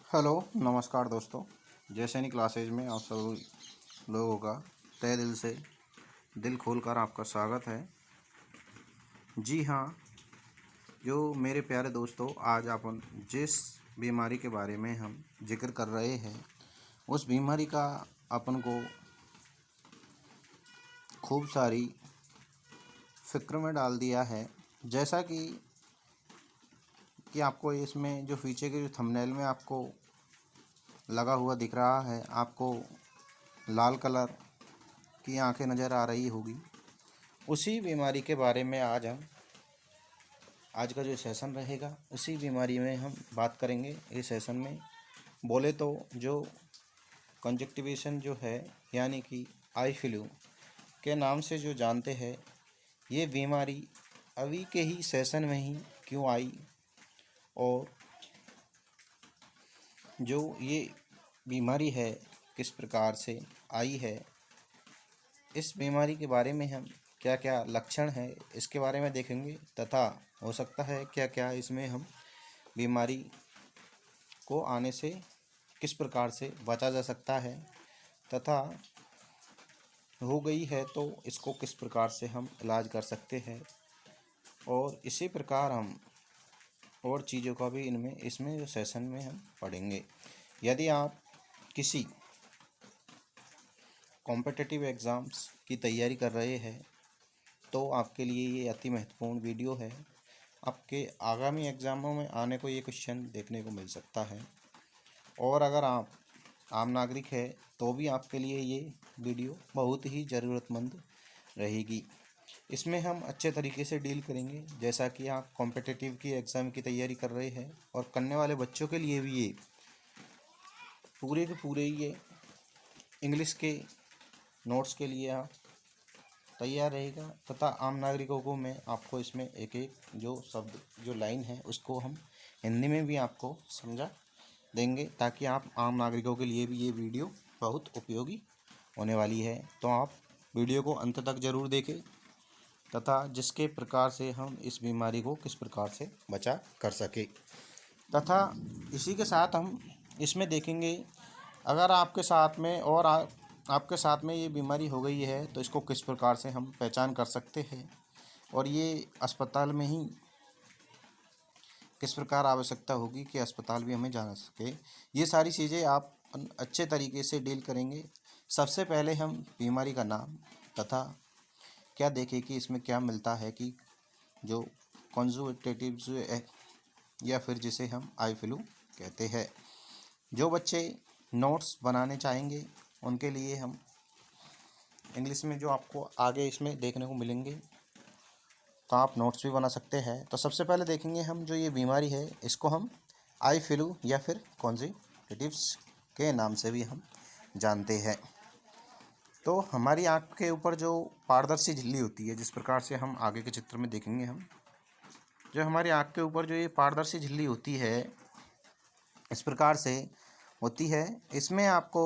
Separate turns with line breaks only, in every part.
Hello नमस्कार दोस्तों। जय सैनिक क्लासेज में आप सभी लोगों का तहे दिल से दिल खोलकर आपका स्वागत है। जी हाँ, जो मेरे प्यारे दोस्तों, आज अपन जिस बीमारी के बारे में हम जिक्र कर रहे हैं उस बीमारी का अपन को खूब सारी फिक्र में डाल दिया है। जैसा कि आपको इसमें जो पीछे के जो थंबनेल में आपको लगा हुआ दिख रहा है, आपको लाल कलर की आंखें नज़र आ रही होगी। उसी बीमारी के बारे में आज का जो सेशन रहेगा, उसी बीमारी में हम बात करेंगे। इस सेशन में बोले तो जो कंजक्टिवेशन जो है, यानी कि आई फ्लू के नाम से जो जानते हैं, ये बीमारी अभी के ही सेशन में ही क्यों आई और जो ये बीमारी है किस प्रकार से आई है, इस बीमारी के बारे में हम क्या क्या लक्षण है इसके बारे में देखेंगे, तथा हो सकता है क्या क्या इसमें हम बीमारी को आने से किस प्रकार से बचा जा सकता है, तथा हो गई है तो इसको किस प्रकार से हम इलाज कर सकते हैं। और इसी प्रकार हम और चीज़ों का भी इसमें जो सेशन में हम पढ़ेंगे। यदि आप किसी कॉम्पिटिटिव एग्ज़ाम्स की तैयारी कर रहे हैं तो आपके लिए ये अति महत्वपूर्ण वीडियो है। आपके आगामी एग्ज़ामों में आने को ये क्वेश्चन देखने को मिल सकता है, और अगर आप आम नागरिक है तो भी आपके लिए ये वीडियो बहुत ही ज़रूरतमंद रहेगी। इसमें हम अच्छे तरीके से डील करेंगे। जैसा कि आप कॉम्पिटिटिव की एग्ज़ाम की तैयारी कर रहे हैं और करने वाले बच्चों के लिए भी ये पूरे के पूरे ये इंग्लिश के नोट्स के लिए आप तैयार रहेगा, तथा आम नागरिकों को मैं आपको इसमें एक एक जो शब्द जो लाइन है उसको हम हिंदी में भी आपको समझा देंगे, ताकि आप आम नागरिकों के लिए भी ये वीडियो बहुत उपयोगी होने वाली है। तो आप वीडियो को अंत तक ज़रूर देखें, तथा जिसके प्रकार से हम इस बीमारी को किस प्रकार से बचा कर सके। तथा इसी के साथ हम इसमें देखेंगे, अगर आपके साथ में और आपके साथ में ये बीमारी हो गई है तो इसको किस प्रकार से हम पहचान कर सकते हैं, और ये अस्पताल में ही किस प्रकार आवश्यकता होगी कि अस्पताल भी हमें जाना सके। ये सारी चीज़ें आप अच्छे तरीके से डील करेंगे। सबसे पहले हम बीमारी का नाम तथा क्या देखें कि इसमें क्या मिलता है, कि जो कंजक्टिविटिव या फिर जिसे हम आई फ्लू कहते हैं। जो बच्चे नोट्स बनाने चाहेंगे उनके लिए हम इंग्लिश में जो आपको आगे इसमें देखने को मिलेंगे, तो आप नोट्स भी बना सकते हैं। तो सबसे पहले देखेंगे हम जो ये बीमारी है, इसको हम आई फ्लू या फिर कंजक्टिविटिव्स के नाम से भी हम जानते हैं। तो हमारी आँख के ऊपर जो पारदर्शी झिल्ली होती है, जिस प्रकार से हम आगे के चित्र में देखेंगे, हम जो हमारी आँख के ऊपर जो ये पारदर्शी झिल्ली होती है इस प्रकार से होती है। इसमें आपको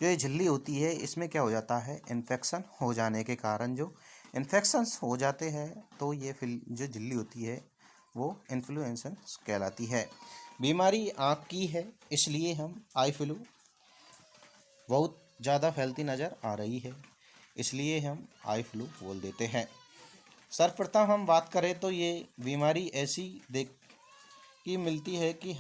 जो ये झिल्ली होती है, इसमें क्या हो जाता है, इन्फेक्शन हो जाने के कारण जो इन्फेक्शंस हो जाते हैं तो ये फिर जो झिल्ली होती है वो इन्फ्लुएंजा कहलाती है। बीमारी आँख की है, इसलिए हम आई फ्लू बहुत ज़्यादा फैलती नज़र आ रही है, इसलिए हम आई फ्लू बोल देते हैं। सर्वप्रथम हम बात करें तो ये बीमारी ऐसी की मिलती है कि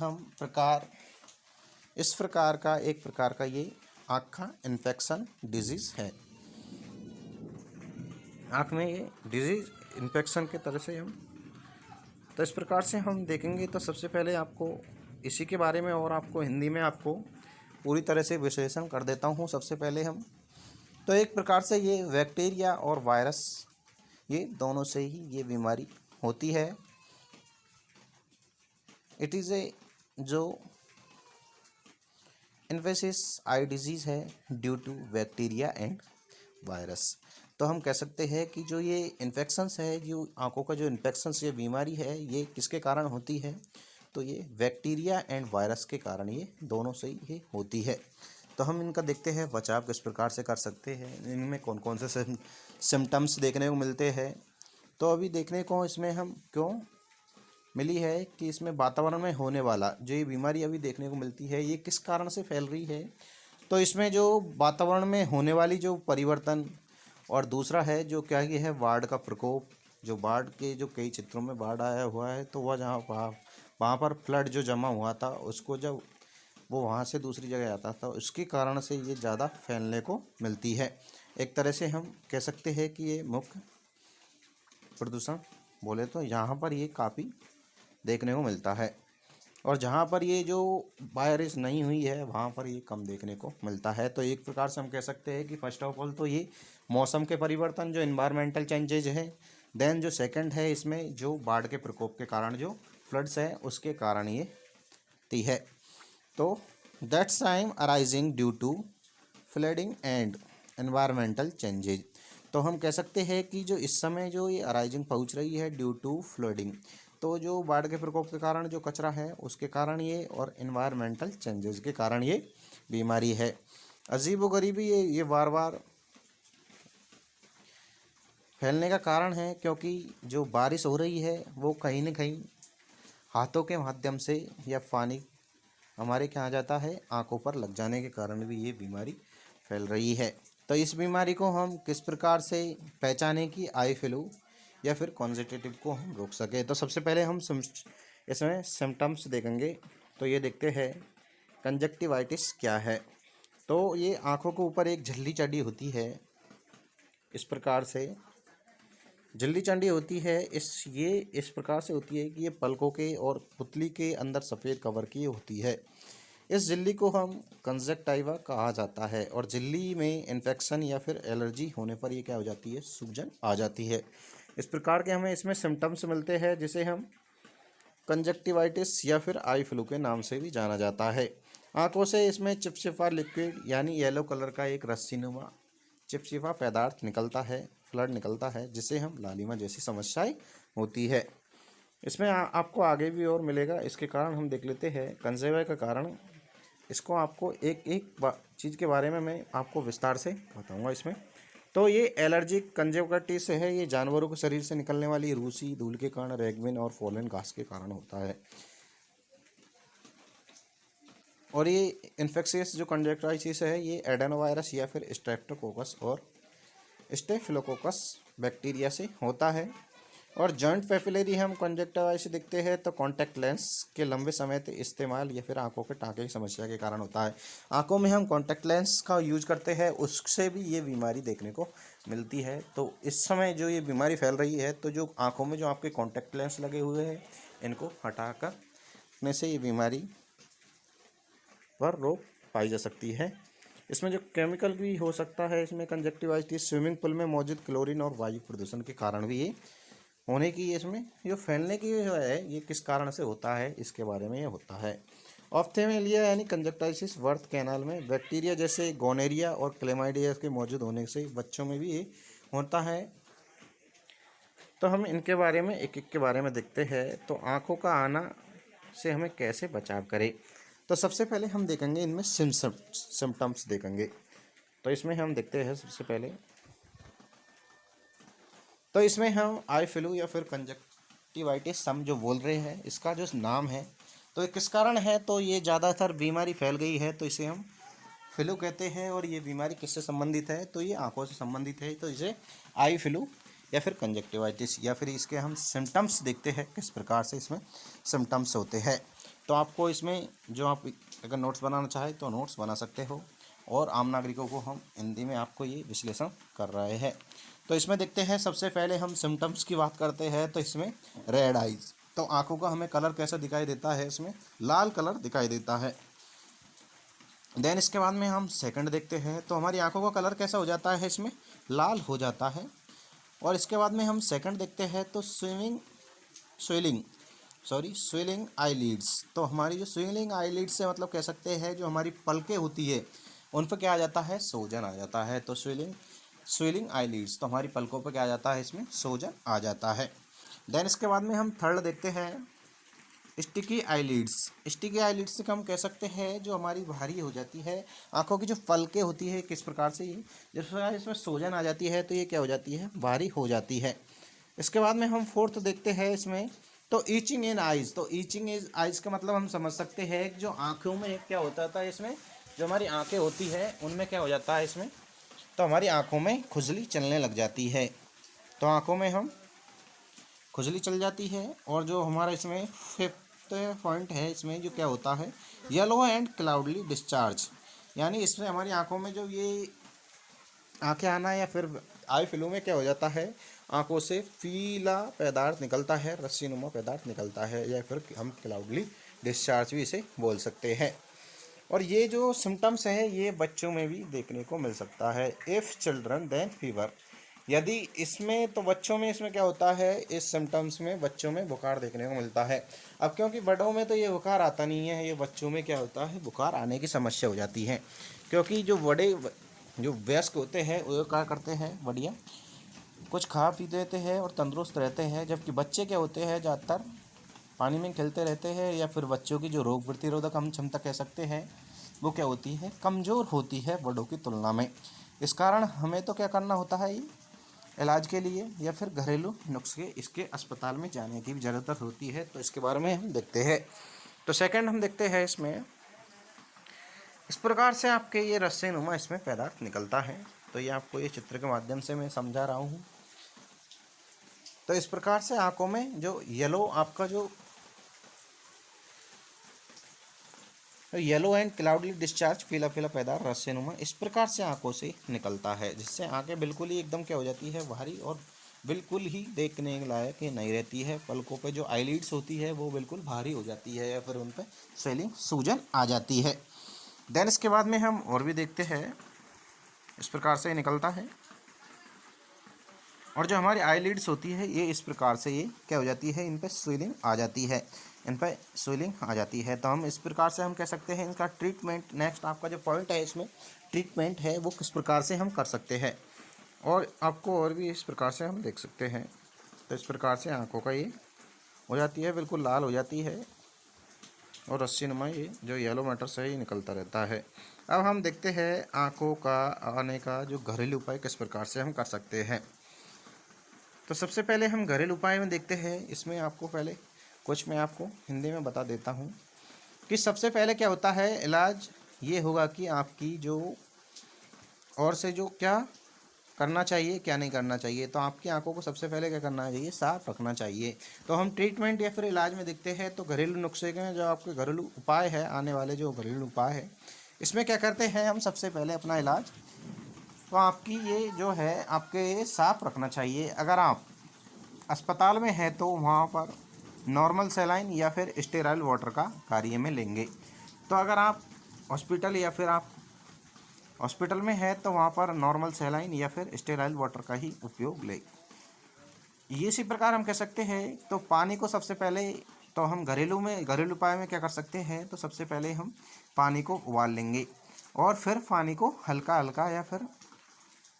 इस प्रकार का एक प्रकार का ये आँख का इन्फेक्शन डिजीज़ है। आँख में ये डिजीज़ इन्फेक्शन के तरह से हम तो इस प्रकार से हम देखेंगे। तो सबसे पहले आपको इसी के बारे में और आपको हिंदी में आपको पूरी तरह से विश्लेषण कर देता हूँ। सबसे पहले हम तो एक प्रकार से ये बैक्टीरिया और वायरस, ये दोनों से ही ये बीमारी होती है। इट इज़ ए जो इन्फेक्शियस आई डिजीज़ है due to bacteria and virus. तो हम कह सकते हैं कि जो ये इन्फेक्शंस है, जो आँखों का जो इन्फेक्शंस, ये बीमारी है, ये किसके कारण होती है, तो ये बैक्टीरिया एंड वायरस के कारण ये दोनों से ही होती है। तो हम इनका देखते हैं बचाव किस प्रकार से कर सकते हैं, इनमें कौन कौन से सिम्टम्स देखने को मिलते हैं। तो अभी देखने को इसमें हम क्यों मिली है कि इसमें वातावरण में होने वाला जो ये बीमारी अभी देखने को मिलती है ये किस कारण से फैल रही है। तो इसमें जो वातावरण में होने वाली जो परिवर्तन और दूसरा है जो क्या ये है बाढ़ का प्रकोप। जो बाढ़ के जो कई क्षेत्रों में बाढ़ आया हुआ है तो वह जहाँ वहाँ पर फ्लड जो जमा हुआ था उसको जब वो वहाँ से दूसरी जगह आता था उसके कारण से ये ज़्यादा फैलने को मिलती है। एक तरह से हम कह सकते हैं कि ये मुख्य प्रदूषण बोले तो यहाँ पर ये काफ़ी देखने को मिलता है। और जहाँ पर ये जो बारिश नहीं हुई है वहाँ पर ये कम देखने को मिलता है। तो एक प्रकार से हम कह सकते हैं कि फर्स्ट ऑफ ऑल तो ये मौसम के परिवर्तन जो इन्वायरमेंटल चेंजेज है। देन जो सेकंड है इसमें जो बाढ़ के प्रकोप के कारण जो फ्लड्स है उसके कारण ये ती है। तो that's time arising due to flooding and environmental changes. तो हम कह सकते हैं कि जो इस समय जो ये अराइजिंग पहुंच रही है ड्यू टू फ्लडिंग, तो जो बाढ़ के प्रकोप के कारण जो कचरा है उसके कारण ये और इन्वायरमेंटल चेंजेस के कारण ये बीमारी है। अजीबोगरीबी ये बार बार फैलने का कारण है क्योंकि जो बारिश हो रही है वो कहीं न कहीं हाथों के माध्यम से या पानी हमारे क्या आ जाता है आंखों पर लग जाने के कारण भी ये बीमारी फैल रही है। तो इस बीमारी को हम किस प्रकार से पहचानें कि आई फ्लू या फिर कॉन्जेक्टिव को हम रोक सकें। तो सबसे पहले हम इसमें सिम्टम्स देखेंगे। तो ये देखते हैं कंजक्टिवाइटिस क्या है। तो ये आँखों के ऊपर एक झिल्ली चढ़ी होती है, इस प्रकार से झिल्ली चढ़ी होती है। इस प्रकार से होती है कि ये पलकों के और पुतली के अंदर सफ़ेद कवर की होती है। इस झिल्ली को हम कंजक्टिवा कहा जाता है और झिल्ली में इन्फेक्शन या फिर एलर्जी होने पर ये क्या हो जाती है सूजन आ जाती है। इस प्रकार के हमें इसमें सिम्टम्स मिलते हैं जिसे हम कंजक्टिवाइटिस या फिर आई फ्लू के नाम से भी जाना जाता है। आंखों से इसमें चिपचिपा लिक्विड यानी येलो कलर का एक रस्सीनुमा चिपचिपा पदार्थ निकलता है, फ्लड निकलता है, जिसे हम लालिमा जैसी समस्याएं होती है। इसमें आपको आगे भी और मिलेगा। इसके कारण हम देख लेते हैं कंजेवा का कारण। इसको आपको एक एक चीज़ के बारे में मैं आपको विस्तार से बताऊंगा इसमें। तो ये एलर्जिक कंजक्टिवाइटिस है, ये जानवरों के शरीर से निकलने वाली रूसी धूल के कारण, रेगविन और फॉलन घास के कारण होता है। और ये इन्फेक्शियस जो कंजक्टिवाइटिस है ये एडेनोवायरस या फिर स्ट्रेप्टोकोकस और स्टेफिलोकोकस बैक्टीरिया से होता है। और जॉइंट पेपिलरी हम कंजक्टिवाइटिस देखते हैं तो कॉन्टैक्ट लेंस के लंबे समय तक इस्तेमाल या फिर आंखों के टाँके की समस्या के कारण होता है। आंखों में हम कॉन्टैक्ट लेंस का यूज करते हैं उससे भी ये बीमारी देखने को मिलती है। तो इस समय जो ये बीमारी फैल रही है तो जो आंखों में जो आपके कॉन्टैक्ट लेंस लगे हुए हैं इनको हटाकर रखने से ये बीमारी पर रोक पाई जा सकती है। इसमें जो केमिकल भी हो सकता है इसमें कंजक्टिवाइटिस स्विमिंग पूल में मौजूद क्लोरीन और वायु प्रदूषण के कारण भी ये होने की, इसमें जो फैलने की जो है ये किस कारण से होता है इसके बारे में ये होता है। ऑप्थेल्मिया यानी कंजक्टिवाइटिस बर्थ कैनाल में बैक्टीरिया जैसे गोनेरिया और क्लेमाइडिया के मौजूद होने से बच्चों में भी ये होता है। तो हम इनके बारे में एक एक के बारे में देखते हैं। तो आँखों का आना से हमें कैसे बचाव करें। तो सबसे पहले हम देखेंगे इनमें सिम्टम्स देखेंगे। तो इसमें हम देखते हैं सबसे पहले तो इसमें हम आई फ्लू या फिर कंजक्टिवाइटिस हम जो बोल रहे हैं इसका जो नाम है तो ये किस कारण है। तो ये ज़्यादातर बीमारी फैल गई है तो इसे हम फ्लू कहते हैं। और ये बीमारी किससे संबंधित है तो ये आंखों से संबंधित है। तो इसे आई फ्लू या फिर कंजक्टिवाइटिस या फिर इसके हम सिम्टम्स देखते हैं किस प्रकार से इसमें सिम्टम्स होते हैं। तो आपको इसमें जो आप अगर नोट्स बनाना चाहे तो नोट्स बना सकते हो और आम नागरिकों को हम हिंदी में आपको ये विश्लेषण कर रहे हैं। तो इसमें देखते हैं सबसे पहले हम सिम्टम्स की बात करते हैं। तो इसमें रेड आइज, तो आंखों का हमें कलर कैसा दिखाई देता है, इसमें लाल कलर दिखाई देता है। देन इसके बाद में हम सेकंड देखते हैं तो हमारी आंखों का कलर कैसा हो जाता है, इसमें लाल हो जाता है। और इसके बाद में हम सेकंड देखते हैं तो स्वेलिंग आईलिड्स। तो हमारी जो स्वेलिंग आईलिड्स से मतलब कह सकते हैं जो हमारी पलकें होती है उन पर क्या आ जाता है सोजन आ जाता है। तो स्वेलिंग आईलिड्स तो हमारी पलकों पर क्या आ जाता है इसमें सोजन आ जाता है। देन इसके बाद में हम थर्ड देखते हैं स्टिकी आईलिड्स। स्टिकी आईलिड्स से हम कह सकते हैं जो हमारी भारी हो जाती है आंखों की जो पलकें होती है किस प्रकार से ये जिस प्रकार इसमें सोजन आ जाती है तो ये क्या हो जाती है भारी हो जाती है। इसके बाद में हम फोर्थ देखते हैं इसमें तो ईचिंग इन आइज, तो ईचिंग इन आइज का मतलब हम समझ सकते हैं कि जो आँखों में क्या होता था इसमें, जो हमारी आँखें होती है उनमें क्या हो जाता है इसमें, तो हमारी आँखों में खुजली चलने लग जाती है। तो आँखों में हम खुजली चल जाती है। और जो हमारा इसमें फिफ्थ पॉइंट है, इसमें जो क्या होता है, येलो एंड क्लाउडली डिस्चार्ज, यानी इसमें हमारी आँखों में जो ये आंखें आना या फिर आई फ्लू में क्या हो जाता है, आंखों से पीला पदार्थ निकलता है, रस्सीनुमा पदार्थ निकलता है, या फिर हम क्लाउडली डिस्चार्ज भी इसे बोल सकते हैं। और ये जो सिम्टम्स है ये बच्चों में भी देखने को मिल सकता है। इफ़ चिल्ड्रन देन फीवर, यदि इसमें तो बच्चों में इसमें क्या होता है, इस सिम्टम्स में बच्चों में बुखार देखने को मिलता है। अब क्योंकि बड़ों में तो ये बुखार आता नहीं है, ये बच्चों में क्या होता है, बुखार आने की समस्या हो जाती है। क्योंकि जो वयस्क होते हैं वो क्या करते हैं, बढ़िया कुछ खा पी लेते हैं और तंदुरुस्त रहते हैं, जबकि बच्चे क्या होते हैं ज़्यादातर पानी में खेलते रहते हैं, या फिर बच्चों की जो रोग प्रतिरोधक हम क्षमता कह सकते हैं वो क्या होती है, कमज़ोर होती है बड़ों की तुलना में। इस कारण हमें तो क्या करना होता है, ये इलाज के लिए या फिर घरेलू नुस्खे इसके अस्पताल में जाने की भी ज़रूरत होती है। तो इसके बारे में हम देखते हैं। तो सेकंड हम देखते हैं इसमें, इस प्रकार से आपके ये रस्से नुमा इसमें पदार्थ निकलता है। तो ये आपको ये चित्र के माध्यम से मैं समझा रहा हूँ। तो इस प्रकार से आंखों में जो येलो एंड क्लाउडली डिस्चार्ज, पीला पीला पदार्थ रस्से नुमा इस प्रकार से आंखों से निकलता है, जिससे आंखें बिल्कुल ही एकदम क्या हो जाती है, भारी और बिल्कुल ही देखने लायक ही नहीं रहती है। पलकों पे जो आईलिड्स होती है वो बिल्कुल भारी हो जाती है, या फिर उन पर स्वेलिंग, सूजन आ जाती है। देन इसके बाद में हम और भी देखते हैं, इस प्रकार से निकलता है। और जो हमारी आईलिड्स होती है ये इस प्रकार से ये क्या हो जाती है, इन पर स्वेलिंग आ जाती है, इन पर स्वेलिंग आ जाती है। तो हम इस प्रकार से हम कह सकते हैं इनका ट्रीटमेंट, नेक्स्ट आपका जो पॉइंट है इसमें ट्रीटमेंट है वो किस प्रकार से हम कर सकते हैं, और आपको और भी इस प्रकार से हम देख सकते हैं। तो इस प्रकार से आँखों का ये हो जाती है, बिल्कुल लाल हो जाती है, और रस्सी नुमा ये जो येलो मैटर से ही निकलता रहता है। अब हम देखते हैं आँखों का आने का जो घरेलू उपाय किस प्रकार से हम कर सकते हैं। तो सबसे पहले हम घरेलू उपाय में देखते हैं। इसमें आपको पहले कुछ मैं आपको हिंदी में बता देता हूँ कि सबसे पहले क्या होता है, इलाज ये होगा कि आपकी जो और से जो क्या करना चाहिए क्या नहीं करना चाहिए। तो आपकी आंखों को सबसे पहले क्या करना चाहिए, साफ रखना चाहिए। तो हम ट्रीटमेंट या फिर इलाज में देखते हैं। तो घरेलू नुस्खे के जो आपके घरेलू उपाय है, आने वाले जो घरेलू उपाय है इसमें क्या करते हैं हम, सबसे पहले अपना इलाज तो आपकी ये जो है आपके साफ रखना चाहिए। अगर आप अस्पताल में है तो वहाँ पर नॉर्मल सलाइन या फिर स्टेराइल वाटर का कार्य में लेंगे। तो अगर आप हॉस्पिटल में है तो वहाँ पर नॉर्मल सलाइन या फिर स्टेराइल वाटर का ही उपयोग लें। ये इसी प्रकार हम कह सकते हैं। तो पानी को सबसे पहले तो हम घरेलू उपाय में क्या कर सकते हैं, तो सबसे पहले हम पानी को उबाल लेंगे, और फिर पानी को हल्का हल्का या फिर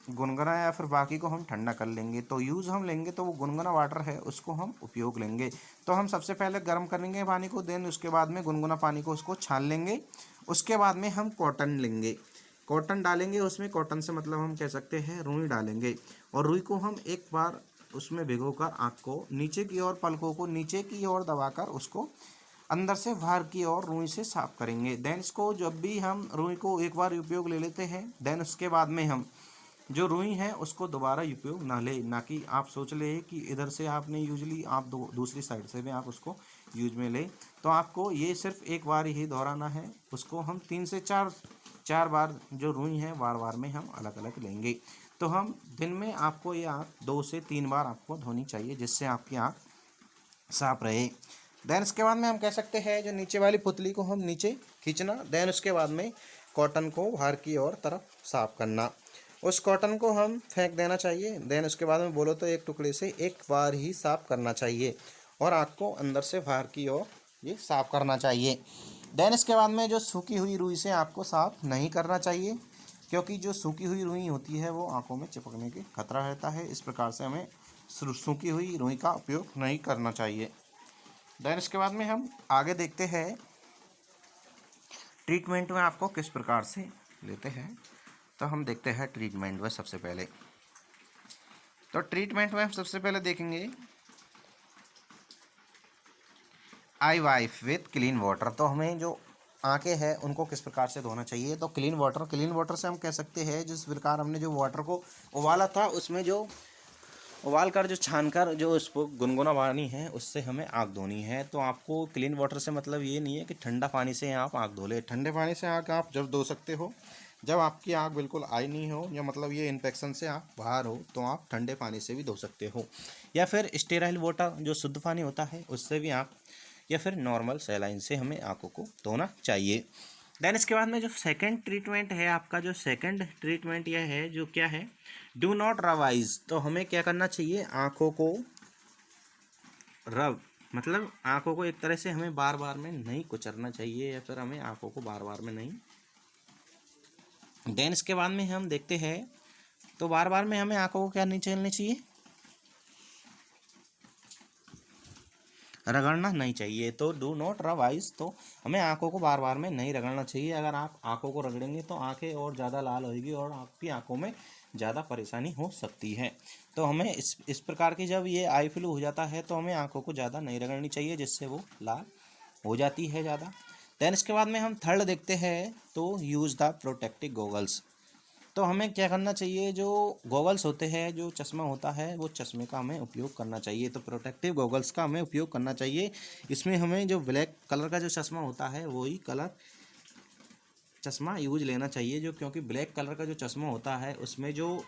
गुनगुना या फिर बाकी को हम ठंडा कर लेंगे। तो यूज़ हम लेंगे तो वो गुनगुना वाटर है उसको हम उपयोग लेंगे। तो हम सबसे पहले गर्म करेंगे पानी को, देन उसके बाद में गुनगुना पानी को उसको छान लेंगे। उसके बाद में हम कॉटन लेंगे, कॉटन डालेंगे उसमें, कॉटन से मतलब हम कह सकते हैं रुई डालेंगे, और रुई को हम एक बार उसमें भिगोकर आँख को नीचे की ओर, पलकों को नीचे की ओर दबाकर उसको अंदर से बाहर की ओर रुई से साफ करेंगे। देन इसको जब भी हम रुई को एक बार उपयोग ले लेते हैं, देन उसके बाद में हम जो रुई है उसको दोबारा उपयोग ना ले, ना कि आप सोच ले कि इधर से आपने यूजली आप दूसरी साइड से भी आप उसको यूज में ले। तो आपको ये सिर्फ एक बार ही दोहराना है। उसको हम 3 से 4 बार जो रुई है बार बार में हम अलग अलग लेंगे। तो हम दिन में आपको ये आँख 2 से 3 बार आपको धोनी चाहिए, जिससे आपकी आँख साफ रहे। देन उसके बाद में हम कह सकते हैं जो नीचे वाली पुतली को हम नीचे खींचना, देन उसके बाद में कॉटन को बाहर की ओर तरफ साफ करना, उस कॉटन को हम फेंक देना चाहिए। देन उसके बाद में बोलो तो एक टुकड़े से एक बार ही साफ करना चाहिए, और आँख को अंदर से बाहर की ओर ये साफ करना चाहिए। देन इसके बाद में जो सूखी हुई रुई से आपको साफ नहीं करना चाहिए, क्योंकि जो सूखी हुई रुई होती है वो आँखों में चिपकने के खतरा रहता है। इस प्रकार से हमें सूखी हुई रुई का उपयोग नहीं करना चाहिए। देन इसके बाद में हम आगे देखते हैं ट्रीटमेंट में आपको किस प्रकार से लेते हैं। तो हम देखते हैं ट्रीटमेंट में सबसे पहले, तो ट्रीटमेंट में हम सबसे पहले देखेंगे आई वाइफ विथ क्लीन वाटर। तो हमें जो आंखें हैं उनको किस प्रकार से धोना चाहिए, तो क्लीन वाटर से हम कह सकते हैं जिस प्रकार हमने जो वाटर को उबाला था उसमें जो उबाल कर जो छान कर जो उसको गुनगुना पानी है उससे हमें आँख धोनी है। तो आपको क्लीन वाटर से मतलब ये नहीं है कि ठंडा पानी से आप आँख धो ले। ठंडे पानी से आँख आप जब धो सकते हो जब आपकी आँख बिल्कुल आई नहीं हो या मतलब ये इन्फेक्शन से आप बाहर हो, तो आप ठंडे पानी से भी धो सकते हो, या फिर स्टेराइल वाटर जो शुद्ध पानी होता है उससे भी आँख, या फिर नॉर्मल सैलाइन से हमें आँखों को धोना चाहिए। देन इसके बाद में जो सेकंड ट्रीटमेंट है आपका, जो सेकंड ट्रीटमेंट यह है जो क्या है, डू नॉट रब आइज। तो हमें क्या करना चाहिए, आँखों को रब मतलब आँखों को एक तरह से हमें बार बार में नहीं कुचलना चाहिए, या फिर हमें आँखों को बार बार में नहीं। देन इसके बाद में हम देखते हैं तो बार बार में हमें आँखों को क्या नहीं चलनी चाहिए, रगड़ना नहीं चाहिए। तो डू नॉट रब आइज, तो हमें आंखों को बार बार में नहीं रगड़ना चाहिए। अगर आप आंखों को रगड़ेंगे तो आंखें और ज़्यादा लाल होगी और आपकी आंखों में ज़्यादा परेशानी हो सकती है। तो हमें इस प्रकार की जब ये आई फ्लू हो जाता है तो हमें आंखों को ज़्यादा नहीं रगड़नी चाहिए, जिससे वो लाल हो जाती है ज़्यादा। दैन इसके बाद में हम थर्ड देखते हैं तो यूज़ द प्रोटेक्टिव गॉगल्स। तो हमें क्या करना चाहिए, जो गॉगल्स होते हैं, जो चश्मा होता है, वो चश्मे का हमें उपयोग करना चाहिए। तो प्रोटेक्टिव गॉगल्स का हमें उपयोग करना चाहिए। इसमें हमें जो ब्लैक कलर का जो चश्मा होता है वही कलर चश्मा यूज लेना चाहिए, जो क्योंकि ब्लैक कलर का जो चश्मा होता है उसमें जो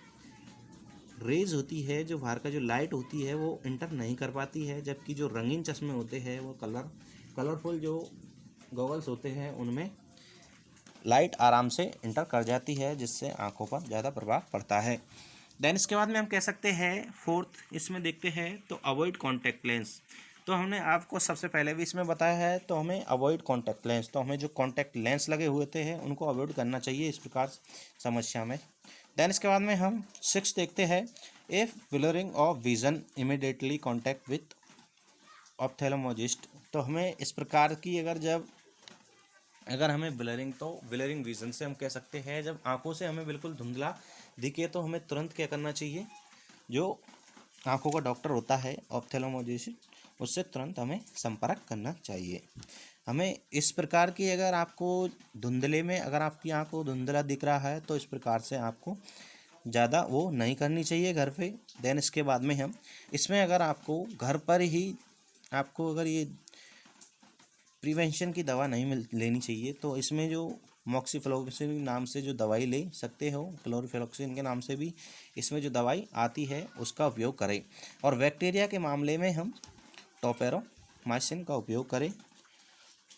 रेज होती है, जो बाहर का जो लाइट होती है वो इंटर नहीं कर पाती है, जबकि जो रंगीन चश्मे होते हैं वो कलरफुल जो गॉगल्स होते हैं उनमें लाइट आराम से इंटर कर जाती है, जिससे आंखों पर ज़्यादा प्रभाव पड़ता है। देन इसके बाद में हम कह सकते हैं फोर्थ इसमें देखते हैं तो अवॉइड कॉन्टैक्ट लेंस। तो हमने आपको सबसे पहले भी इसमें बताया है तो हमें अवॉइड कॉन्टैक्ट लेंस, तो हमें जो कॉन्टैक्ट लेंस लगे हुए थे हैं उनको अवॉइड करना चाहिए इस प्रकार समस्या में। देन इसके बाद में हम सिक्स देखते हैं, if blurring of vision immediately contact with ophthalmologist. तो हमें इस प्रकार की अगर हमें ब्लरिंग, तो ब्लरिंग विजन से हम कह सकते हैं जब आंखों से हमें बिल्कुल धुंधला दिखे तो हमें तुरंत क्या करना चाहिए, जो आंखों का डॉक्टर होता है ऑप्थेल्मोलॉजिस्ट, उससे तुरंत हमें संपर्क करना चाहिए। हमें इस प्रकार की अगर आपको धुंधले में अगर आपकी आँख को धुंधला दिख रहा है तो इस प्रकार से आपको ज़्यादा वो नहीं करनी चाहिए घर पे। देन इसके बाद में हम इसमें अगर आपको घर पर ही आपको अगर ये प्रिवेंशन की दवा नहीं लेनी चाहिए तो इसमें जो मॉक्सीफ्लोक्सिन नाम से जो दवाई ले सकते हो, क्लोरोफ्लोक्सिन के नाम से भी इसमें जो दवाई आती है उसका उपयोग करें। और बैक्टीरिया के मामले में हम टोपेरोमाइसिन का उपयोग करें।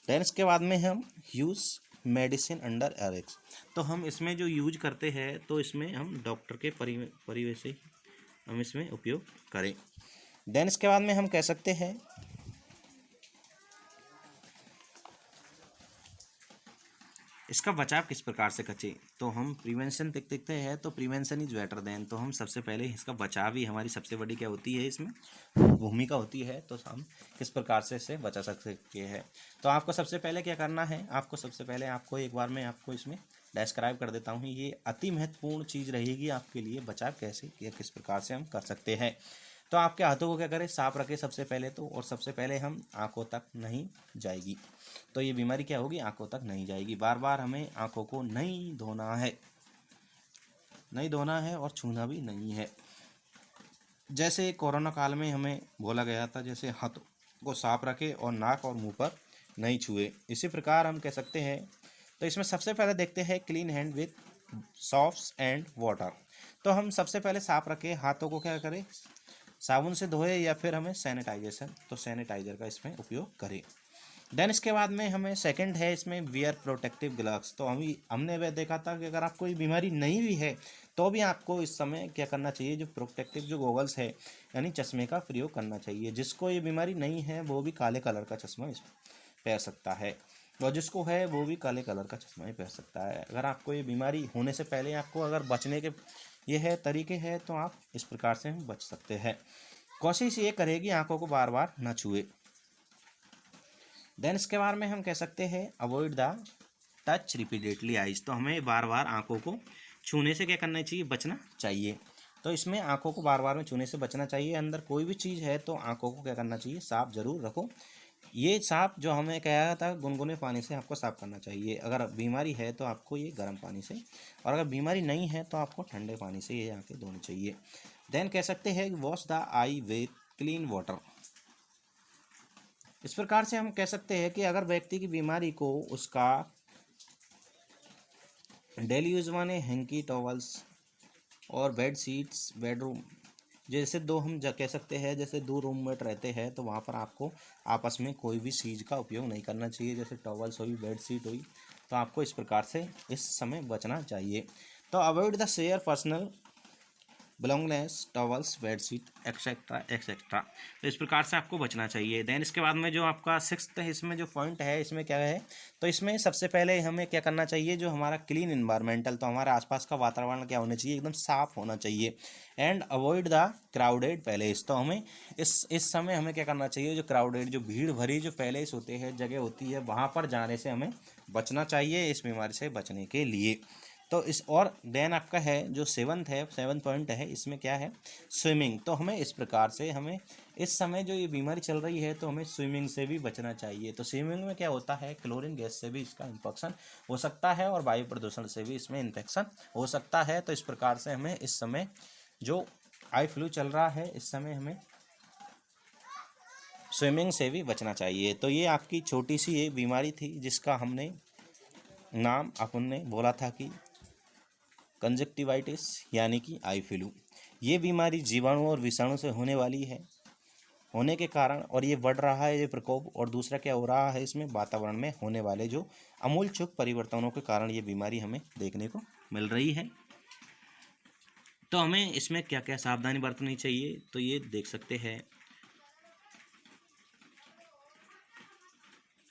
देन इसके बाद में हम यूज़ मेडिसिन अंडर एरेक्स। तो हम इसमें जो यूज करते हैं तो इसमें हम डॉक्टर के परिवेश से हम इसमें उपयोग करें। देन इसके बाद में हम कह सकते हैं इसका बचाव किस प्रकार से करें। तो हम प्रिवेंशन देखते हैं तो प्रिवेंशन इज बेटर देन। तो हम सबसे पहले इसका बचाव ही हमारी सबसे बड़ी क्या होती है, इसमें भूमिका होती है। तो हम किस प्रकार से इसे बचा सकते हैं, तो आपको सबसे पहले क्या करना है, आपको सबसे पहले आपको एक बार मैं आपको इसमें डिस्क्राइब कर देता हूँ। ये अति महत्वपूर्ण चीज़ रहेगी आपके लिए, बचाव कैसे या किस प्रकार से हम कर सकते हैं। तो आपके हाथों को क्या करें, साफ रखें सबसे पहले तो, और सबसे पहले हम आंखों तक नहीं जाएगी, तो ये बीमारी क्या होगी, आंखों तक नहीं जाएगी। बार बार हमें आंखों को नहीं धोना है और छूना भी नहीं है। जैसे कोरोना काल में हमें बोला गया था जैसे हाथों को साफ रखें और नाक और मुंह पर नहीं छुए, इसी प्रकार हम कह सकते हैं। तो इसमें सबसे पहले देखते हैं clean hand with soft and water. तो हम सबसे पहले साफ रखें, हाथों को क्या करें, साबुन से धोए या फिर हमें सैनिटाइजर का इसमें उपयोग करें। देन इसके बाद में हमें सेकंड है इसमें वियर प्रोटेक्टिव ग्लव्स। तो हमने वह देखा था कि अगर आपको कोई बीमारी नहीं भी है तो भी आपको इस समय क्या करना चाहिए, जो प्रोटेक्टिव जो गॉगल्स है यानी चश्मे का प्रयोग करना चाहिए। जिसको ये बीमारी नहीं है वो भी काले कलर का चश्मा पहन सकता है, और जिसको है वो भी काले कलर का चश्मा ही पहन सकता है। अगर आपको ये बीमारी होने से पहले आपको अगर बचने के ये है तरीके हैं तो आप इस प्रकार से हम बच सकते हैं। कोशिश ये करेगी आंखों को बार बार ना छुए। देन इसके बारे में हम कह सकते हैं avoid the touch repeatedly eyes. तो हमें बार बार आंखों को छूने से क्या करना चाहिए, बचना चाहिए। तो इसमें आंखों को बार बार में छूने से बचना चाहिए। अंदर कोई भी चीज़ है तो आंखों को क्या करना चाहिए, साफ जरूर रखो। ये साफ जो हमें कहा था गुनगुने पानी से आपको साफ करना चाहिए। अगर बीमारी है तो आपको ये गर्म पानी से, और अगर बीमारी नहीं है तो आपको ठंडे पानी से ये आंखें धोनी चाहिए। देन कह सकते हैं wash the I with clean water. इस प्रकार से हम कह सकते हैं कि अगर व्यक्ति की बीमारी को उसका डेली यूज माने हैंकी टॉवल्स और बेड शीट्स, बेडरूम, जैसे दो हम कह सकते हैं जैसे दो रूममेट रहते हैं तो वहाँ पर आपको आपस में कोई भी चीज़ का उपयोग नहीं करना चाहिए, जैसे टॉवल्स हुई, बेड शीट हुई, तो आपको इस प्रकार से इस समय बचना चाहिए। तो avoid the share personal belongingness, towels, bedsheet etcetera etcetera. तो इस प्रकार से आपको बचना चाहिए। देन इसके बाद में जो आपका सिक्स्थ है, इसमें जो पॉइंट है इसमें क्या है, तो इसमें सबसे पहले हमें क्या करना चाहिए, जो हमारा क्लीन इन्वायरमेंटल, तो हमारे आसपास का वातावरण क्या होना चाहिए, एकदम साफ होना चाहिए। And avoid the crowded palace. तो हमें इस समय हमें क्या करना चाहिए, जो क्राउडेड, जो भीड़ भरी जो पैलेस होते हैं, जगह होती है, वहाँ पर जाने से हमें बचना चाहिए इस बीमारी से बचने के लिए। तो इस और देन आपका है जो सेवन पॉइंट है, इसमें क्या है, स्विमिंग। तो हमें इस प्रकार से हमें इस समय जो ये बीमारी चल रही है तो हमें स्विमिंग से भी बचना चाहिए। तो स्विमिंग में क्या होता है, क्लोरीन गैस से भी इसका इन्फेक्शन हो सकता है और वायु प्रदूषण से भी इसमें इन्फेक्शन हो सकता है। तो इस प्रकार से हमें इस समय जो आई फ्लू चल रहा है, इस समय हमें स्विमिंग से भी बचना चाहिए। तो ये आपकी छोटी सी ये बीमारी थी जिसका हमने नाम अपन ने बोला था कि कंजक्टिवाइटिस यानी कि आई फ्लू। ये बीमारी जीवाणु और विषाणु से होने वाली है, होने के कारण, और ये बढ़ रहा है ये प्रकोप। और दूसरा क्या हो रहा है, इसमें वातावरण में होने वाले जो आमूलचूल परिवर्तनों के कारण ये बीमारी हमें देखने को मिल रही है। तो हमें इसमें क्या क्या सावधानी बरतनी चाहिए, तो ये देख सकते हैं।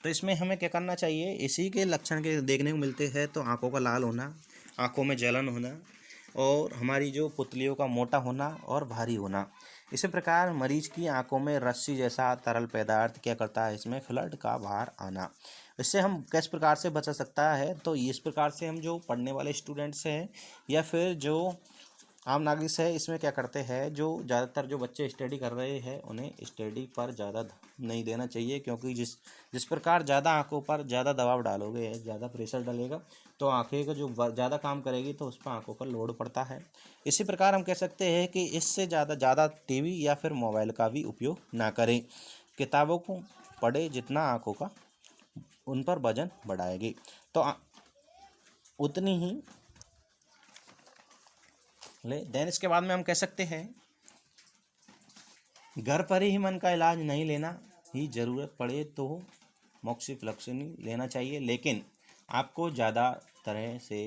तो इसमें हमें क्या करना चाहिए, इसी के लक्षण के देखने को मिलते हैं। तो आंखों का लाल होना, आंखों में जलन होना, और हमारी जो पुतलियों का मोटा होना और भारी होना। इसी प्रकार मरीज की आंखों में रस्सी जैसा तरल पदार्थ क्या करता है, इसमें फ्लड का बाहर आना। इससे हम किस प्रकार से बचा सकता है, तो इस प्रकार से हम जो पढ़ने वाले स्टूडेंट्स हैं या फिर जो आम नागरिक है, इसमें क्या करते हैं, जो ज़्यादातर जो बच्चे स्टडी कर रहे हैं उन्हें स्टडी पर ज़्यादा नहीं देना चाहिए, क्योंकि जिस प्रकार ज़्यादा आंखों पर ज़्यादा दबाव डालोगे, ज़्यादा प्रेशर डलेगा, तो आंखें का जो ज़्यादा काम करेगी तो उस पर आंखों पर लोड पड़ता है। इसी प्रकार हम कह सकते हैं कि इससे ज़्यादा टीवी या फिर मोबाइल का भी उपयोग ना करें। किताबों को पढ़े जितना आंखों का उन पर वजन बढ़ाएगी, तो उतनी ही देन इसके बाद में हम कह सकते हैं घर पर ही मन का इलाज नहीं लेना, ही ज़रूरत पड़े तो मोक्सिफ्लक्सिन लेना चाहिए। लेकिन आपको ज़्यादा तरह से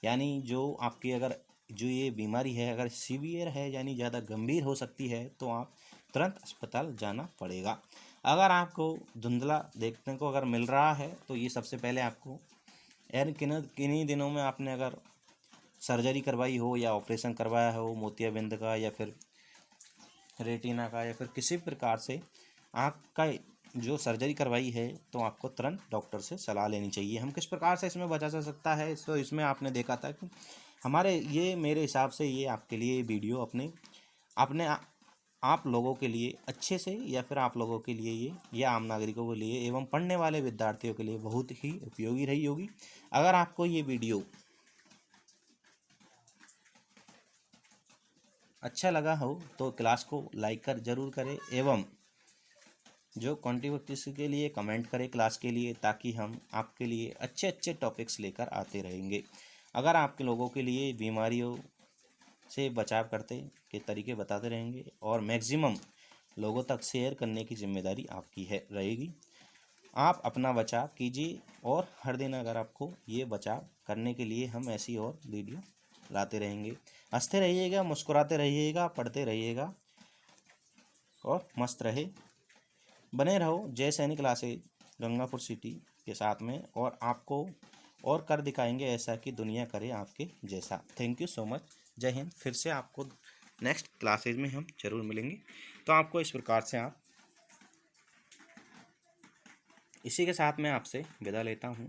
यानी जो आपकी अगर जो ये बीमारी है अगर सीवियर है यानी ज़्यादा गंभीर हो सकती है, तो आप तुरंत अस्पताल जाना पड़ेगा। अगर आपको धुंधला देखने को अगर मिल रहा है तो ये सबसे पहले आपको किन्हीं दिनों में आपने अगर सर्जरी करवाई हो या ऑपरेशन करवाया हो मोतियाबिंद का या फिर रेटिना का या फिर किसी प्रकार से आँख का जो सर्जरी करवाई है, तो आपको तुरंत डॉक्टर से सलाह लेनी चाहिए। हम किस प्रकार से इसमें बचा जा सकता है, तो इसमें आपने देखा था कि मेरे हिसाब से ये आपके लिए वीडियो अपने आप लोगों के लिए अच्छे से या फिर आप लोगों के लिए ये या आम नागरिकों के लिए एवं पढ़ने वाले विद्यार्थियों के लिए बहुत ही उपयोगी रही होगी। अगर आपको ये वीडियो अच्छा लगा हो तो क्लास को लाइक कर जरूर करें एवं जो कंट्रीब्यूशन के लिए कमेंट करें क्लास के लिए, ताकि हम आपके लिए अच्छे अच्छे टॉपिक्स लेकर आते रहेंगे। अगर आपके लोगों के लिए बीमारियों से बचाव करते के तरीके बताते रहेंगे और मैक्सिमम लोगों तक शेयर करने की जिम्मेदारी आपकी रहेगी। आप अपना बचाव कीजिए और हर दिन अगर आपको ये बचाव करने के लिए हम ऐसी और वीडियो लाते रहेंगे। हंसते रहिएगा, मुस्कुराते रहिएगा, पढ़ते रहिएगा और मस्त रहे बने रहो जय सैनिक क्लासेज गंगापुर सिटी के साथ में, और आपको और कर दिखाएंगे ऐसा कि दुनिया करे आपके जैसा। Thank you so much. जय हिंद। फिर से आपको नेक्स्ट क्लासेज में हम जरूर मिलेंगे। तो आपको इस प्रकार से इसी के साथ मैं आपसे विदा लेता हूँ।